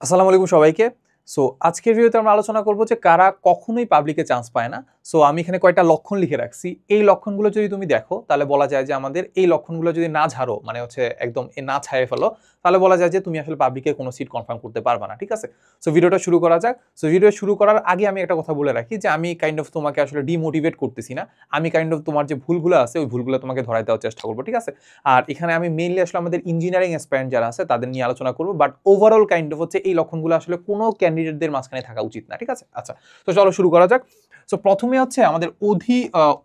আসসালামু আলাইকুম সবাইকে। সো আজকের ভিডিওতে আমরা আলোচনা করব যে কারা কখনোই পাবলিকে চান্স পায় না। সো আমি এখানে কয়েকটা লক্ষণ লিখে রাখছি। এই লক্ষণগুলো যদি তুমি দেখো তাহলে বলা যায় যে আমাদের এই লক্ষণগুলো যদি না ঝাড়ো, মানে হচ্ছে একদম না ছাড়িয়ে ফেলো, তাহলে বলা যায় যে তুমি আসলে পাবলিকে কোনো সিট কনফার্ম করতে পারবে না। ঠিক আছে? সো ভিডিওটা শুরু করা যাক। সো ভিডিও শুরু করার আগে আমি একটা কথা বলে রাখি যে আমি কাইন্ড অফ তোমাকে আসলে ডিমোটিভেট করতেছি না। আমি কাইন্ড অফ তোমার যে ভুলগুলো আছে ওই ভুলগুলো তোমাকে ধরাই দেওয়ার চেষ্টা করবো। ঠিক আছে? আর এখানে আমি মেইনলি আসলে আমাদের ইঞ্জিনিয়ারিং অ্যাসপায়ারেন্ট যারা আছে তাদের নিয়ে আলোচনা করবো, বাট ওভারঅল কাইন্ড অফ হচ্ছে এই লক্ষণগুলো আসলে কোনো ক্যান্ডিডেটদের মাঝখানে থাকা উচিত না। ঠিক আছে? আচ্ছা, তো চলো শুরু করা যাক। সো প্রথমে হচ্ছে আমাদের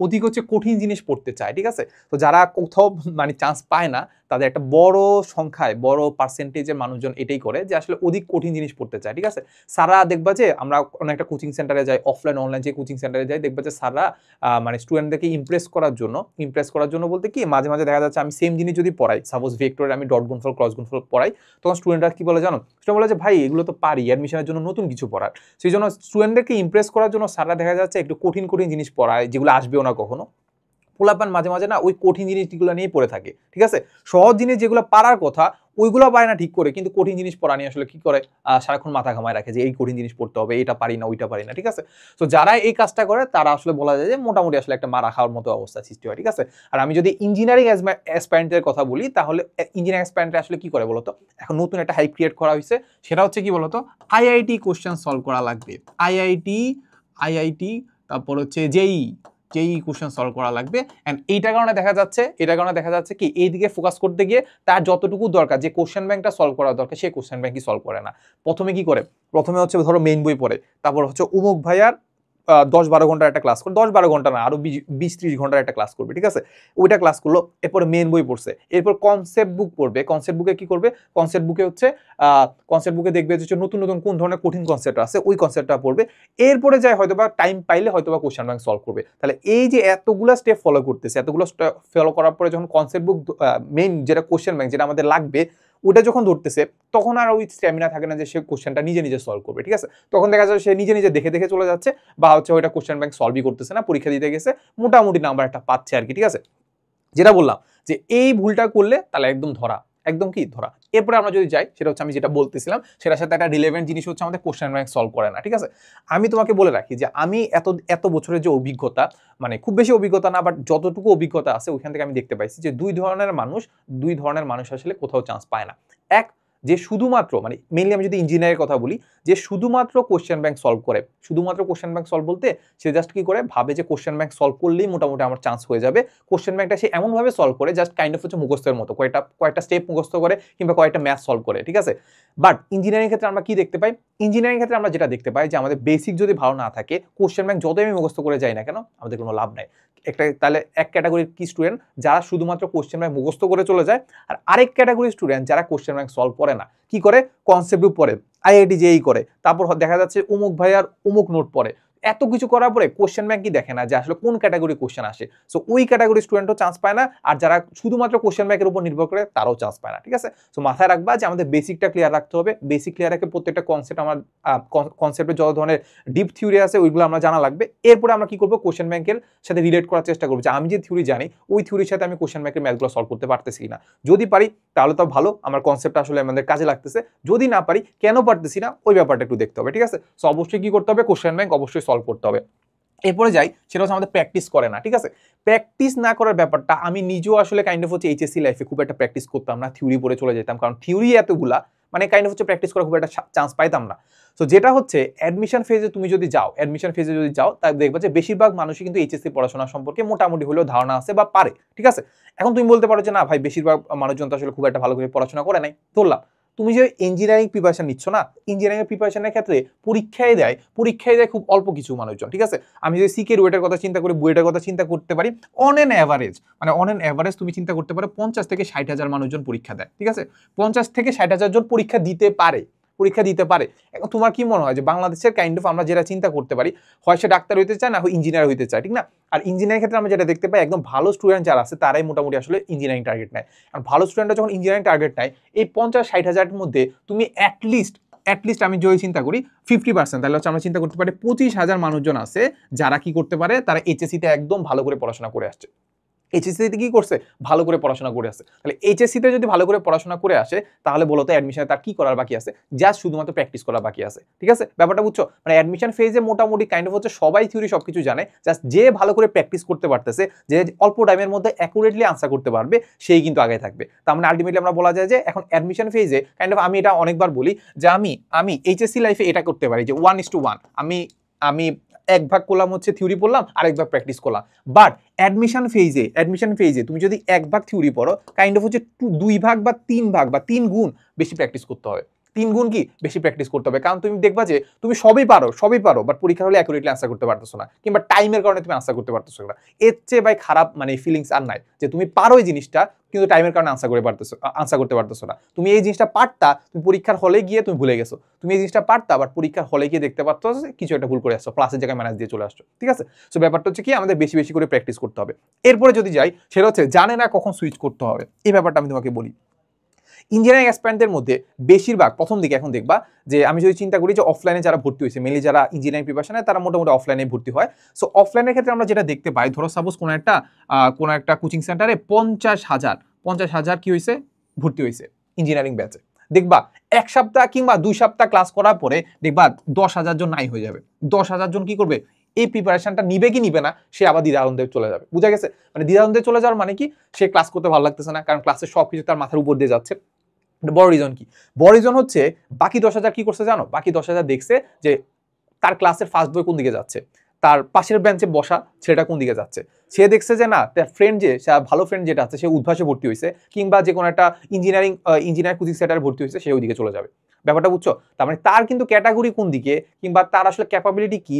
অধিক হচ্ছে কঠিন জিনিস পড়তে চায়। ঠিক আছে? তো যারা কোথাও মানে চান্স পায় না তাদের একটা বড় সংখ্যায় বড় পার্সেন্টেজের মানুষজন এটাই করে যে আসলে অধিক কঠিন জিনিস পড়তে চায়। ঠিক আছে? সারা দেখবা যে আমরা কোনো একটা কোচিং সেন্টারে যাই, অফলাইন অনলাইন যে কোচিং সেন্টারে যাই, দেখবা যে সারা মানে স্টুডেন্টদেরকে ইমপ্রেস করার জন্য বলতে কি মাঝে মাঝে দেখা যাচ্ছে আমি সেম জিনিস যদি পড়াই, সাপোজ ভেক্টরে আমি ডট গুণফল ক্রস গুণফল পড়াই, তখন স্টুডেন্টরা কি বলে জানো? স্টুডেন্ট বলে যে ভাই এগুলো তো পারি, অ্যাডমিশনের জন্য নতুন কিছু পড়ার। সেই জন্য স্টুডেন্টদেরকে ইমপ্রেস করার জন্য সারা দেখা যাচ্ছে একটু কঠিন কঠিন জিনিস পড়ায় যেগুলো আসবেও না কখনো। পোলাপান মাঝে মাঝে না ওই কঠিন জিনিসগুলো নিয়ে পড়ে থাকে। ঠিক আছে? সহজ জিনিস যেগুলো পারার কথা ওইগুলো পায় না ঠিক করে, কিন্তু কঠিন জিনিস পড়া নিয়ে আসলে কি করে সারাক্ষণ মাথা ঘামায় রাখে যে এই কঠিন জিনিস পড়তে হবে, এটা পারি না ওইটা পারি না। ঠিক আছে? তো যারা এই কাজটা করে তারা আসলে বলা যায় যে মোটামুটি আসলে একটা মারা খাওয়ার মতো অবস্থা সৃষ্টি হয়। ঠিক আছে? আর আমি যদি ইঞ্জিনিয়ারিং অ্যাসপায়ারেন্টের কথা বলি, তাহলে ইঞ্জিনিয়ারিং অ্যাসপায়ারেন্টে আসলে কি করে বলতো? এখন নতুন একটা হাইপ ক্রিয়েট করা হয়েছে, সেটা হচ্ছে কি বলতো, আইআইটি কোশ্চেন সলভ করা লাগবে। আইআইটি তারপর হচ্ছে জেই কোশ্চেন সলভ করা লাগবে। এন্ড এটার কারণে দেখা যাচ্ছে কি এইদিকে ফোকাস করতে গিয়ে তার যতটুকু দরকার যে কোশ্চেন ব্যাংকটা সলভ করা দরকার সেই কোশ্চেন ব্যাংকই সলভ করে না। প্রথমে কি করে? প্রথমে হচ্ছে ধরো মেইন বই পড়ে, তারপর হচ্ছে অমুক ভাইয়ার 10-12 ঘন্টার একটা ক্লাস করে, 10-12 ঘন্টা না আরো 20-30 ঘন্টার একটা ক্লাস করবে। ঠিক আছে? ওইটা ক্লাস করলো, এরপরে মেইন বই পড়ছে, এরপর কনসেপ্ট বুক পড়বে। কনসেপ্ট বুকে কি করবে? কনসেপ্ট বুকে দেখবে যে নতুন নতুন কোন ধরনের কঠিন কনসেপ্ট আছে ওই কনসেপ্টটা পড়বে। এরপরে যায় হয়তোবা টাইম পাইলে হয়তোবা কোশ্চেন ব্যাংক সলভ করবে। তাহলে এই যে এতগুলো স্টেপ ফলো করতেছে, এতগুলো স্টেপ ফলো করার পরে যখন কনসেপ্ট বুক মেইন যেটা কোশ্চেন ব্যাংক যেটা আমাদের লাগবে ওটা যখন ধরতেছে, তখন আর ওই স্ট্যামিনা থাকে না যে সে কোশ্চেনটা নিজে নিজে সলভ করবে। ঠিক আছে? তখন দেখা যাচ্ছে সে নিজে নিজে দেখে দেখে চলে যাচ্ছে, বা হচ্ছে ওইটা কোশ্চেন ব্যাংক সলভই করতেছে না, পরীক্ষা দিতে গেছে মোটামুটি নাম্বার একটা পাচ্ছে আর কি। ঠিক আছে? যেটা বললাম যে এই ভুলটা করলে তাহলে একদম ধরা, একদম কি ধরা। এরপরে আমরা যদি যাই, সেটা হচ্ছে আমি যেটা বলতেছিলাম সেটার সাথে একটা রিলেভেন্ট জিনিস হচ্ছে আমাদের কোশ্চেন ব্যাংক সলভ করে না। ঠিক আছে? আমি তোমাকে বলে রাখি যে আমি এত বছরের যে অভিজ্ঞতা, মানে খুব বেশি অভিজ্ঞতা না, বাট যতটুকু অভিজ্ঞতা আছে ওইখান থেকে আমি দেখতে পাইছি যে দুই ধরনের মানুষ আসলে কোথাও চান্স পায় না। এক, যে শুধুমাত্র মানে মেইনলি আমি যদি ইঞ্জিনিয়ারের কথা বলি, যে শুধুমাত্র কোশ্চেন ব্যাংক সলভ করে, শুধুমাত্র কোশ্চেন ব্যাংক সলভ বলতে সে জাস্ট কি করে ভাবে যে কোশ্চেন ব্যাংক সলভ করলেই মোটামুটি আমার চান্স হয়ে যাবে। কোশ্চেন ব্যাংকটা সে এমনভাবে সলভ করে জাস্ট কাইন্ড অফ হচ্ছে মুখস্থের মতো কয়েকটা স্টেপ মুখস্থ করে কিংবা কয়েকটা ম্যাথ সলভ করে। ঠিক আছে? বাট ইঞ্জিনিয়ারিং ক্ষেত্রে আমরা কি দেখতে পাই? ইঞ্জিনিয়ারিং ক্ষেত্রে আমরা যেটা দেখতে পাই যে আমাদের বেসিক যদি ভালো না থাকে, কোশ্চেন ব্যাংক যতই আমি মুখস্থ করে যাই না কেন আমাদের কোনো লাভ নাই। তাহলে এক ক্যাটাগরির কি স্টুডেন্ট যারা শুধুমাত্র কোশ্চেন ব্যাংক মুখস্থ করে চলে যায়, আর আরেক ক্যাটাগরির স্টুডেন্ট যারা কোশ্চেন ব্যাংক সলভ করে না। কি করে? কনসেপ্ট বুক পড়ে, আইআইটি জেই করে, তারপর দেখা যাচ্ছে অমুক ভাইয়ার অমুক নোট পড়ে। এত কিছু করার পরে কোশ্চেন ব্যাংক কি দেখে না যে আসলে কোন ক্যাটাগরি কোশ্চেন আসে। সো ওই ক্যাটাগরি স্টুডেন্টও চান্স পায় না, আর যারা শুধুমাত্র কোশ্চেন ব্যাংকের উপর নির্ভর করে তারাও চান্স পায় না। ঠিক আছে? সো মাথায় রাখবা যে আমাদের বেসিকটা ক্লিয়ার রাখতে হবে। বেসিক ক্লিয়ার রেখে প্রত্যেকটা কনসেপ্ট আমার কনসেপ্টের যত ধরনের ডিপ থিওরি আছে ওইগুলো আমরা জানা লাগবে। এরপরে আমরা কি করবো? কোশ্চেন ব্যাংকের সাথে রিলেট করার চেষ্টা করবো যে আমি যে থিওরি জানি ওই থিওরির সাথে আমি কোশ্চেন ব্যাংকের ম্যাথগুলো সলভ করতে পারতেছি না। যদি পারি তাহলে তো ভালো, আমার কনসেপ্টটা আসলে আমাদের কাজে লাগতেছে। যদি না পারি, কেন পারতেছি না ওই ব্যাপারটা একটু দেখতে হবে। ঠিক আছে? সো অবশ্যই কি করতে হবে? কোশ্চেন ব্যাংক অবশ্যই সলভ করতে হবে। এরপরে যাই, সেটা হচ্ছে আমাদের প্র্যাকটিস করে না। ঠিক আছে? প্র্যাকটিস না করার ব্যাপারটা আমি নিজেও আসলে কাইন্ড অফ হচ্ছে এইচএসসি লাইফে খুব একটা প্র্যাকটিস করতাম না, থিওরি পড়ে চলে যেতাম, কারণ থিওরি এতগুলা মানে কাইন্ড অফ হচ্ছে প্র্যাকটিস করা খুব একটা চান্স পাইতাম না। তো যেটা হচ্ছে অ্যাডমিশন ফেজে যদি যাও তাই দেখবা যে বেশিরভাগ মানুষই কিন্তু এইচএসসি পড়াশোনা সম্পর্কে মোটামুটি হলেও ধারণা আছে বা পারে। ঠিক আছে? এখন তুমি বলতে পারো যে না ভাই বেশিরভাগ মানুষজন তো আসলে খুব একটা ভালো করে পড়াশোনা করে নাই, ধরলাম। তুমি যে ইঞ্জিনিয়ারিং প্রিপারেশন নিচ্ছ না, ইঞ্জিনিয়ারিং প্রিপারেশনের ক্ষেত্রে পরীক্ষায় দেয় খুব অল্প কিছু মানুষজন। ঠিক আছে? আমি যদি সিকে রুয়েটের কথা চিন্তা করি, বুয়েটের কথা চিন্তা করতে পারি, অন এন এভারেজ তুমি চিন্তা করতে পারো 50 থেকে 60 হাজার মানুষজন পরীক্ষা দেয়। ঠিক আছে? 50 থেকে 60 হাজার জন পরীক্ষা দিতে পারে। এখন তোমার কি মনে হয় যে বাংলাদেশের কাইন্ড অফ আমরা যেটা চিন্তা করতে পারি, হয় সে ডাক্তার হইতে চায় না হয় ইঞ্জিনিয়ার হইতে চায়, ঠিক না? আর ইঞ্জিনিয়ারিং ক্ষেত্রে আমরা যেটা দেখতে পাই একদম ভালো স্টুডেন্ট যারা আছে তারাই মোটামুটি আসলে ইঞ্জিনিয়ারিং টার্গেট নেয়। আর ভালো স্টুডেন্টরা যখন ইঞ্জিনিয়ারিং টার্গেট নেয়, এই 50-60 হাজারের মধ্যে তুমি অ্যাটলিস্ট আমি যদি চিন্তা করি 50%, তাহলে হচ্ছে আমরা চিন্তা করতে পারি 25 হাজার মানুষজন আছে যারা কি করতে পারে, তারা এইচএসসিতে একদম ভালো করে পড়াশোনা করে আসছে। এইচএসসিতে কি করছে, ভালো করে পড়াশোনা করে আসে। তাহলে এইচএসসিতে যদি ভালো করে পড়াশোনা করে আসে তাহলে বলো তো অ্যাডমিশনে তার কি করার বাকি আছে, জাস্ট শুধুমাত্র প্র্যাকটিস করা বাকি আছে। ঠিক আছে, ব্যাপারটা বুঝছো? মানে অ্যাডমিশন ফেজে মোটামুটি কাইন্ড অফ হচ্ছে সবাই থিওরি সবকিছু জানে, জাস্ট যে ভালো করে প্র্যাকটিস করতে পারতেছে, যে অল্প টাইমের মধ্যে অ্যাকুরেটলি আনসার করতে পারবে, সেই কিন্তু আগে থাকবে। তার মানে আলটিমেটলি আমরা বলা যায় যে এখন অ্যাডমিশন ফেজে কাইন্ড অফ, আমি এটা অনেকবার বলি যে আমি এইচএসসি লাইফে এটা করতে পারি যে 1:1, আমি এক ভাগ করলাম হচ্ছে থিওরি পড়লাম, আরেক ভাগ প্র্যাকটিস করলাম। বাট অ্যাডমিশন ফেজে তুমি যদি এক ভাগ থিওরি পড়ো, কাইন্ড অফ হচ্ছে 2 ভাগ বা 3 ভাগ বা 3 গুণ বেশি প্র্যাকটিস করতে হবে। 3 গুণ কি বেশি প্র্যাকটিস করতে হবে, কারণ তুমি দেখবা যে তুমি সবই পারো বাট পরীক্ষা হলে অ্যাকুরেটলি আনসার করতে পারতেছো না, কিংবা টাইমের কারণে তুমি আনসার করতে পারতেছো না। এর চেয়ে ভাই খারাপ মানে ফিলিংস আর নাই, যে তুমি পারো এই জিনিসটা কিন্তু টাইমের কারণে আনসার করতে পারতেছো না। তুমি এই জিনিসটা পারতা, তুমি পরীক্ষার হলে গিয়ে তুমি ভুলে গেছো। তুমি এই জিনিসটা পারতা, বাট পরীক্ষার হলে গিয়ে দেখতে পারতো কিছু একটা ভুল করে আসছো, প্লাসের জায়গায় মাইনাস দিয়ে চলে আসছো। ঠিক আছে, সো ব্যাপারটা হচ্ছে কি আমাদের বেশি বেশি করে প্র্যাকটিস করতে হবে। এরপরে যদি যাই, সেটা হচ্ছে জানে না কখন সুইচ করতে হবে। এই ব্যাপারটা আমি তোমাকে বলি। ইঞ্জিনিয়ারিং অ্যাসপিরেন্টদের মধ্যে বেশিরভাগ প্রথম দিকে, এখন দেখবা যে আমি যদি চিন্তা করি যে অফলাইনে যারা ভর্তি হয়েছে, মেনলি যারা ইঞ্জিনিয়ারিং প্রিপারেশনে, তারা মোটামুটি অফলাইনে ভর্তি হয়। সো অফলাইনের ক্ষেত্রে আমরা যেটা দেখতে পাই, ধরো সাপোজ কোনো একটা কোচিং সেন্টারে 50,000 কি হয়েছে, ভর্তি হয়েছে ইঞ্জিনিয়ারিং ব্যাচে। দেখবা 1 সপ্তাহ কিংবা 2 সপ্তাহ ক্লাস করার পরে দেখবা 10,000 জন নাই হয়ে যাবে। 10,000 জন কি করবে, এই প্রিপারেশনটা নিবে কি নিবে না, সে আবার দ্বিধাদ্বন্দ্বে চলে যাবে। বুঝা গেছে? মানে দ্বিধাদ্বন্দ্বে চলে যাওয়ার মানে কি, সে ক্লাস করতে ভালো লাগতেছে না, কারণ ক্লাসের সবকিছু তার মাথার উপর দিয়ে যাচ্ছে। বড় রিজন কি, বড় রিজন হচ্ছে বাকি 10,000 কি করছে জানো, বাকি 10,000 দেখছে যে তার ক্লাসের ফার্স্ট বয় কোন দিকে যাচ্ছে, তার পাশের বেঞ্চে বসা ছেলেটা কোন দিকে যাচ্ছে। সে দেখছে যে না, তার ফ্রেন্ড যে ভালো ফ্রেন্ড যেটা আছে, সে উদ্ভাসে ভর্তি হয়েছে, কিংবা যে কোনো একটা ইঞ্জিনিয়ার কোচিং সেন্টারে ভর্তি হয়েছে, সে ওই দিকে চলে যাবে। ব্যাপারটা বুঝছো? তার মানে তার কিন্তু ক্যাটাগরি কোন দিকে, কিংবা তার আসলে ক্যাপাবিলিটি কি,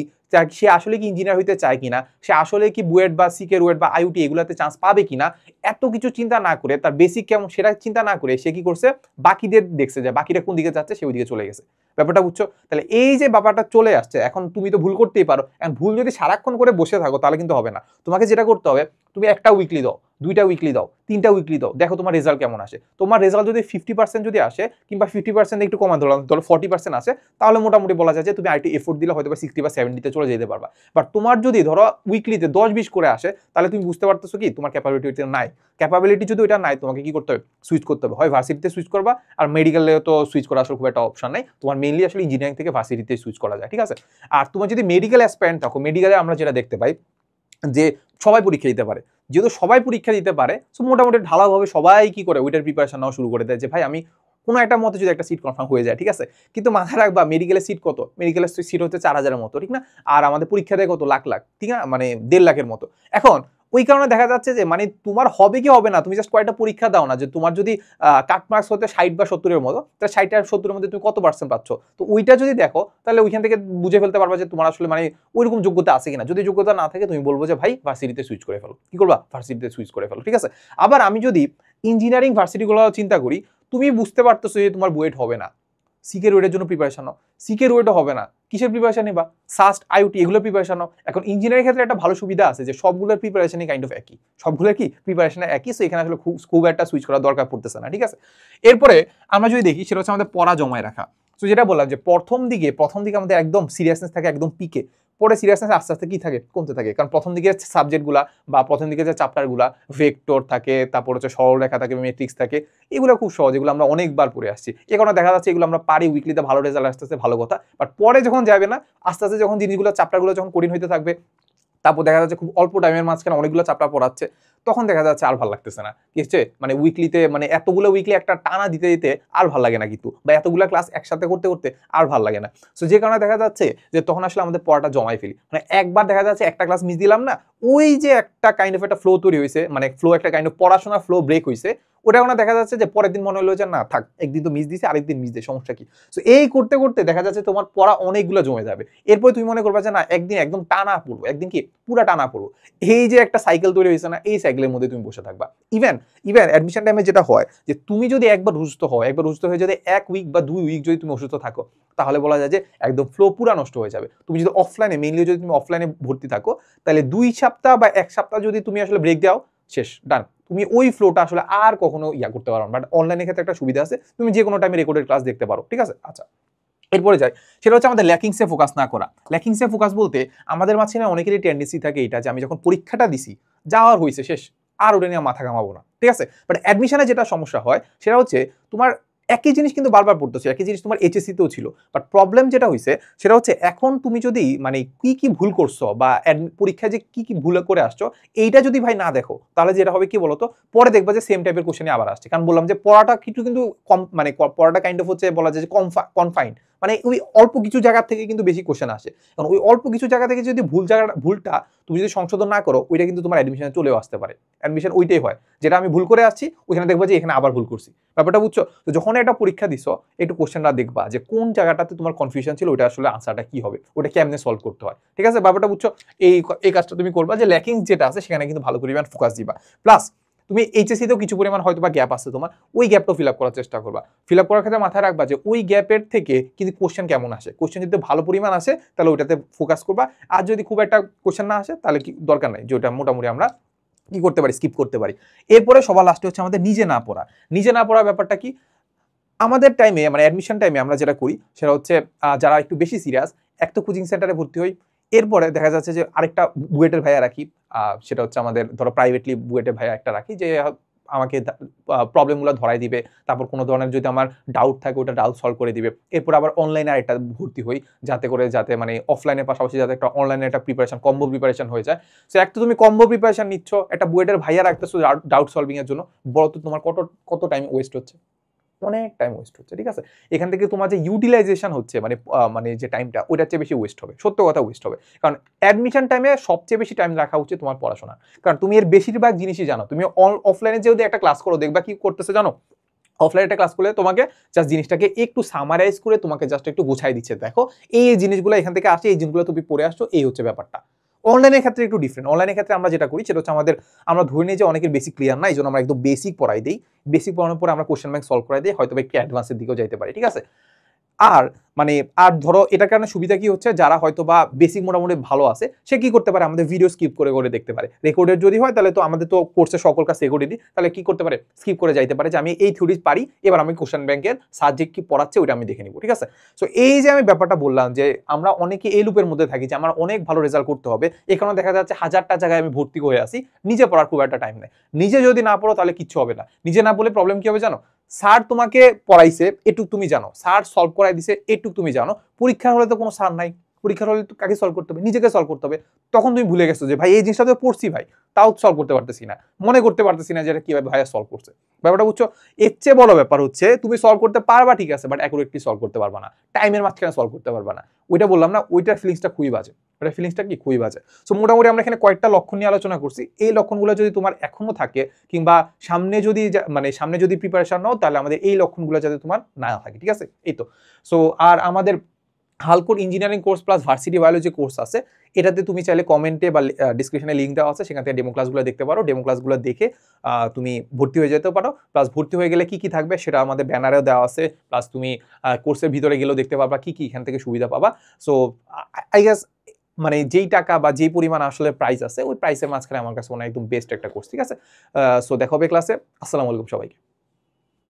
সে আসলে কি ইঞ্জিনিয়ার হইতে চায় কিনা, সে আসলে কি বুয়েট বা সিকে রুয়েট বা আইউটি এগুলাতে চান্স পাবে কিনা, এত কিছু চিন্তা না করে, তার বেসিক কেমন সেটা চিন্তা না করে, সে কি করছে, বাকিদের দেখছে যে বাকিরা কোন দিকে যাচ্ছে, সে ওই দিকে চলে গেছে। ব্যাপারটা বুঝছো? তাহলে এই যে ব্যাপারটা চলে আসছে, এখন তুমি তো ভুল করতেই পারো। এখন ভুল যদি সারাক্ষণ করে বসে থাকো তাহলে কিন্তু হবে না। তোমাকে যেটা করতে হবে, তুমি একটা উইকলি দাও, 2টা উইকলি দাও, 3টা উইকলি দাও, দেখো তোমার রেজাল্ট কেমন আসে। তোমার রেজাল্ট যদি 50% যদি আসে, কিংবা 50% একটু কমা ধরো 40% আসে, তাহলে মোটামুটি বলা যায় যে তুমি আরেকটু এফোর্ট দিলে হয়তো 60 বা 70-তে চলে যেতে পারবা। বাট তোমার যদি ধরো উইকলিতে 10-20 করে আসে, তাহলে তুমি বুঝতে পারতেছো কি তোমার ক্যাপাবিলিটি নাই। ক্যাপাবিলিটি যদি ওইটা নাই, তোমাকে কি করতে হবে, সুইচ করতে হবে। হয় ভার্সিটিতে সুইচ করবা, আর মেডিকেলে তো সুইচ করা আসলে খুব একটা অপশন নাই। তোমার মেইনলি আসলে ইঞ্জিনিয়ারিং থেকে ভার্সিটিতে সুইচ করা যায়। ঠিক আছে, আর তোমার যদি মেডিকেল অ্যাসপিরেন্ট থাকো, মেডিকেলে আমরা যেটা দেখতে পাই যে সবাই পরীক্ষা দিতে পারে। যেহেতু সবাই পরীক্ষা দিতে পারে, সো মোটামুটি ঢালাভাবে সবাই কি করে, ওইটার প্রিপারেশন নেওয়া শুরু করে দেয় যে ভাই আমি কোনো একটা মতে যদি একটা সিট কনফার্ম হয়ে যায়। ঠিক আছে, কিন্তু মাথায় রাখবা মেডিকেলের সিট কত, মেডিকেলের সিট হচ্ছে 4,000-এর মতো, ঠিক না? আর আমাদের পরীক্ষা দেয় কত, লাখ লাখ, ঠিক না, মানে 1.5 লাখের মতো। এখন ওই কারণে দেখা যাচ্ছে যে মানে তোমার হবে কি হবে না, তুমি জাস্ট কয়েকটা পরীক্ষা দাও না, যে তোমার যদি কাট মার্কস হতে 60 বা 70-এর মতো, তাহলে 60 আর 70-এর মধ্যে তুমি কত পার্সেন্ট পাচ্ছ, তো ওইটা যদি দেখো, তাহলে ওইখান থেকে বুঝে ফেলতে পারবা যে তোমার আসলে মানে ওইরকম যোগ্যতা আছে কিনা। যদি যোগ্যতা না থাকে, তুমি বলবো যে ভাই ভার্সিটিতে সুইচ করে ফেলো। কি করবা, ভার্সিটিতে সুইচ করে ফেলো। ঠিক আছে, আবার আমি যদি ইঞ্জিনিয়ারিং ভার্সিটিগুলো চিন্তা করি, তুমি বুঝতে পারতেছো যে তোমার বুয়েট হবে না, সিকে রুয়েটের জন্য প্রিপারেশন নাও, সিকে রুয়েটও হবে না, কিসের প্রিপারেশন নিবা, সাস্ট আইউটি এগুলো প্রিপারেশন নাও। এখন ইঞ্জিনিয়ারিং ক্ষেত্রে একটা ভালো সুবিধা আছে যে সবগুলোর প্রিপারেশনই কাইন্ড অফ একই, সবগুলোর কি প্রিপারেশন একই, সো এখানে আসলে খুব একটা সুইচ করার দরকার পড়তেছে না। ঠিক আছে, এরপরে আমরা যদি দেখি, সেটা হচ্ছে আমাদের পড়া জমায় রাখা। তো যেটা বললাম যে প্রথম দিকে আমাদের একদম সিরিয়াসনেস থাকে একদম পিকে, পরে সিরিয়াসনেস আস্তে আস্তে কি থাকে, কমতে থাকে। কারণ প্রথম দিকে সাবজেক্টগুলা বা প্রথম দিকে যে চ্যাপ্টারগুলা, ভেক্টর থাকে, তারপর হচ্ছে সরলরেখা থাকে, ম্যাট্রিক্স থাকে, এগুলো খুব সহজ, এগুলো আমরা অনেকবার পড়ে আসছি। এ কারণে দেখা যাচ্ছে এগুলো আমরা পারি, উইকলিতে ভালো রেজাল্ট আসতেছে, ভালো কথা। বাট পরে যখন যাবে না, আস্তে আস্তে যখন জিনিসগুলো চ্যাপ্টারগুলো যখন কঠিন হইতে থাকবে, তারপর দেখা যাচ্ছে খুব অল্প টাইমের মাঝখানে অনেকগুলো চ্যাপ্টার পড়াচ্ছে, তখন দেখা যাচ্ছে আর ভালো লাগতেছে না। কি হচ্ছে, মানে উইকলিতে মানে এতগুলো উইকলি একটা টানা দিতে দিতে আর ভালো লাগে না কিন্তু, বা এতগুলো ক্লাস একসাথে করতে করতে আর ভালো লাগে না। সো যে কারণে দেখা যাচ্ছে যে তখন আসলে আমাদের পড়াটা জমাই ফেলি। মানে একবার দেখা যাচ্ছে একটা ক্লাস মিস দিলাম না, ওই যে একটা কাইন্ড অফ একটা ফ্লো তৈরি হয়েছে, মানে একটা কাইন্ড অফ পড়াশোনার ফ্লো ব্রেক হয়েছে, ওটা ওনা দেখা যাচ্ছে যে পরের দিন মনে হলো যে না থাক, একদিন তো মিস দিছে, আরেকদিন মিস দিয়ে সমস্যা কি। সো এই করতে করতে দেখা যাচ্ছে তোমার পড়া অনেকগুলো জমে যাবে। এরপরে তুমি মনে করবে যে না একদিন একদম টানা পড়বো, একদিন কি পুরা টানা পড়বো। এই যে একটা সাইকেল তৈরি হয়েছে না, এই সাইকেলের মধ্যে তুমি বসে থাকবা। ইভেন অ্যাডমিশন টাইমে যেটা হয় যে তুমি যদি একবার অসুস্থ হয়ে যদি 1 উইক বা 2 উইক যদি তুমি অসুস্থ থাকো, তাহলে বলা যায় যে একদম ফ্লো পুরা নষ্ট হয়ে যাবে। তুমি যদি অফলাইনে, মেইনলি যদি তুমি অফলাইনে ভর্তি থাকো, তাহলে 2 সপ্তাহ বা 1 সপ্তাহ যদি তুমি আসলে ব্রেক দাও, শেষ, ডান, তুমি ওই ফ্লোটা আসলে আর কখনো করতে পারো না। বাট অনলাইনের ক্ষেত্রে একটা সুবিধা আছে, তুমি যে কোনো টাইমে রেকর্ডেড ক্লাস দেখতে পারো। ঠিক আছে, আচ্ছা এরপরে যাই, সেটা হচ্ছে আমাদের ল্যাকিংসে ফোকাস না করা। ল্যাকিংসে ফোকাস বলতে আমাদের মাঝখানে অনেকেরই টেন্ডেন্সি থাকে এটা যে আমি যখন পরীক্ষাটা দিছি, যাওয়ার হয়েছে শেষ, আর ওটা নিয়ে মাথা ঘামাবো না, ঠিক আছে। বাট অ্যাডমিশনে যেটা সমস্যা হয় সেটা হচ্ছে তোমার একই জিনিস কিন্তু বারবার পড়তেছো, একই জিনিস তোমার এইচএসসিতেও ছিল, বাট প্রবলেম যেটা হয়েছে সেটা হচ্ছে এখন তুমি যদি মানে কি কি ভুল করছো বা পরীক্ষায় যে কি কি ভুল করে আসছো এইটা যদি ভাই না দেখো, তাহলে যেটা হবে কি বলতো, পরে দেখবা যে সেম টাইপের কোশ্চেনই আবার আসছে। কারণ বললাম যে পড়াটা কিন্তু কম, মানে পড়াটা কাইন্ড অফ হচ্ছে বলা যায় যে কনফাইন্ড, মানে ওই অল্প কিছু জায়গা থেকে কিন্তু বেশি কোশ্চেন আসে। কারণ ওই অল্প কিছু জায়গা থেকে যদি ভুলটা তুমি যদি সংশোধন না করো, ওইটা কিন্তু তোমার অ্যাডমিশনে চলেও আসতে পারে। অ্যাডমিশন ওইটাই হয়, যেটা আমি ভুল করে আসছি ওইখানে দেখবা যে এখানে আবার ভুল করছি, ব্যাপারটা বুঝছো। তো যখন একটা পরীক্ষা দিছো একটু কোশ্চেনটা দেখবা যে কোন জায়গাটাতে তোমার কনফিউশন ছিল, ওইটা আসলে আনসারটা কি হবে, ওটা কেমনে সলভ করতে হয়, ঠিক আছে, ব্যাপারটা বুঝছো। এই কাজটা তুমি করবা যে ল্যাকিং যেটা আছে সেখানে কিন্তু ভালো পরিমাণ ফোকাস দিবা। প্লাস তুমি এইচএসসিতেও কিছু পরিমাণ হয়তো বা গ্যাপ আছে তোমার, ওই গ্যাপটাও ফিল আপ করার চেষ্টা করবা। ফিল আপ করার ক্ষেত্রে মাথায় রাখবা যে ওই গ্যাপের থেকে কিন্তু কোশ্চেন কেমন আসে, কোশ্চেন যদি ভালো পরিমাণ আসে তাহলে ওইটাতে ফোকাস করবা। আর যদি খুব একটা কোশ্চেন না আসে তাহলে কি দরকার নাই, যে ওটা মোটামুটি আমরা কি করতে পারি, স্কিপ করতে পারি। এরপরে সবার লাস্টে হচ্ছে আমাদের নিজে না পড়া। নিজে না পড়া ব্যাপারটা কি, আমাদের টাইমে মানে অ্যাডমিশন টাইমে আমরা যেটা করি সেটা হচ্ছে যারা একটু বেশি সিরিয়াস, এক তো কোচিং সেন্টারে ভর্তি হই, এরপরে দেখা যাচ্ছে যে আরেকটা বুয়েটের ভাইয়া রাখি, সেটা হচ্ছে আমাদের ধরো প্রাইভেটলি বুয়েটের ভাইয়া একটা রাখি, যে আমাকে প্রবলেমগুলো ধরাই দিবে, তারপর কোনো ধরনের যদি আমার ডাউট থাকে ওটা ডাউট সলভ করে দিবে। এরপর আবার অনলাইনে আরেকটা ভর্তি হই, যাতে মানে অফলাইনের পাশাপাশি যাতে একটা অনলাইনে একটা প্রিপারেশন, কম্বো প্রিপারেশন হয়ে যায়। সো একটা তুমি কম্বো প্রিপারেশন নিচ্ছ, একটা বুয়েটের ভাইয়া রাখতেছো ডাউট সলভিং এর জন্য, বলো তো তোমার কত টাইম ওয়েস্ট হচ্ছে, অনেক টাইম ওয়েস্ট হচ্ছে, ঠিক আছে। এখান থেকে তোমার যে ইউটিলাইজেশন হচ্ছে মানে যে টাইমটা ওইটার চেয়ে বেশি ওয়েস্ট হবে, সত্য কথা ওয়েস্ট হবে। কারণ অ্যাডমিশন টাইমে সবচেয়ে বেশি টাইম রাখা উচিত তোমার পড়াশোনা, কারণ তুমি এর বেশিরভাগ জিনিসই জানো। তুমি অফলাইনে যদি একটা ক্লাস করো দেখবা কি করতেছে জানো, অফলাইনে একটা ক্লাস করলে তোমাকে জাস্ট জিনিসটাকে একটু সামারাইজ করে তোমাকে জাস্ট একটু গুছাই দিচ্ছে, দেখো এই জিনিসগুলো এখান থেকে আসে, এই জিনিসগুলো তুমি পড়ে আসছো, এই হচ্ছে ব্যাপারটা। অনলাইনের ক্ষেত্রে একটু ডিফারেন্ট। অনলাইনের ক্ষেত্রে আমরা যেটা করি সেটা হচ্ছে আমরা ধরে নিই যে অনেকের বেসিক ক্লিয়ার না, এই জন্য আমরা একদম বেসিক পড়াই দিই, বেসিক পড়ানোর পরে আমরা কোশ্চেন ব্যাংক সলভ করাই দিই, হয়তো একটু অ্যাডভান্সের দিকেও যাইতে পারি, ঠিক আছে। আর আর ধরো এটার কারণে সুবিধা কি হচ্ছে, যারা হয়তো বা বেসিক মোটামুটি ভালো আছে সে কি করতে পারে, আমাদের ভিডিও স্কিপ করে করে দেখতে পারে। রেকর্ডেড যদি হয় তাহলে তো আমাদের তো কোর্সের সকল কাজ রেকর্ডে দিই, তাহলে কি করতে পারে, স্কিপ করে যাইতে পারে যে আমি এই থিওরি পারি, এবার আমি কোশ্চেন ব্যাংকের সাবজেক্ট কি পড়াচ্ছে ওইটা আমি দেখে নিব, ঠিক আছে। সো এই যে আমি ব্যাপারটা বললাম যে আমরা অনেকে এই লুপের মধ্যে থাকি যে আমার অনেক ভালো রেজাল্ট করতে হবে, এখানে দেখা যাচ্ছে হাজারটা জায়গায় আমি ভর্তি হয়ে আসি, নিজে পড়ার খুব একটা টাইম নেই। নিজে যদি না পড়ো তাহলে কিচ্ছু হবে না। নিজে না পড়লে প্রবলেম কি হবে জানো, স্যার তোমাকে পড়াইছে এটুক তুমি জানো, স্যার সলভ করাই দিছে এটুক তুমি জানো, পরীক্ষার হলে তো কোনো স্যার নাই, পরীক্ষার হলে তো কাকে সলভ করতে হবে, নিজেকে সলভ করতে হবে। তখন তুমি ভুলে গেছো যে ভাই এই জিনিসটা তো পড়ছি ভাই, তাও সলভ করতে পারতেছি না, মনে করতে পারতেছি না যে এটা কিভাবে ভাইয়া সলভ করছে। ব্যাপারটা বুঝছো। এর চেয়ে বড় ব্যাপার হচ্ছে তুমি সলভ করতে পারবা ঠিক আছে, বাট অ্যাকুরেটলি সলভ করতে পারবা না, টাইমের মাঝখানে সলভ করতে পারবা না। ওইটা বললাম না, ওইটার ফিলিংসটা খুবই বাজে, ওইটার ফিলিংসটা কি খুবই বাজে। সো মোটামুটি আমরা এখানে কয়েকটা লক্ষণ নিয়ে আলোচনা করছি, এই লক্ষণগুলো যদি তোমার এখনো থাকে কিংবা সামনে যদি প্রিপারেশন নাও, তাহলে আমাদের এই লক্ষণগুলো যাতে তোমার না থাকে, ঠিক আছে। এই তো। সো আর আমাদের হালকোর engineering course plus varsity biology course আছে, এটাতে তুমি চাইলে কমেন্টে বা ডিসক্রিপশনে লিঙ্ক দেওয়া আছে, সেখান থেকে ডেমো ক্লাসগুলো দেখতে পারো, ডেমো ক্লাসগুলো দেখে তুমি ভর্তি হয়ে যেতে পারো। প্লাস ভর্তি হয়ে গেলে কি কি থাকবে সেটা আমাদের ব্যানারেও দেওয়া আছে, প্লাস তুমি কোর্সের ভিতরে গেলেও দেখতে পারবা কি কি এখান থেকে সুবিধা পাবা। সো আই গেস মানে যেই টাকা বা যেই পরিমাণ আসলে প্রাইস আছে ওই প্রাইসের মাঝখানে আমার কাছে মনে হয় একদম বেস্ট একটা কোর্স, ঠিক আছে। সো দেখা হবে ক্লাসে। আসসালামু আলাইকুম সবাইকে।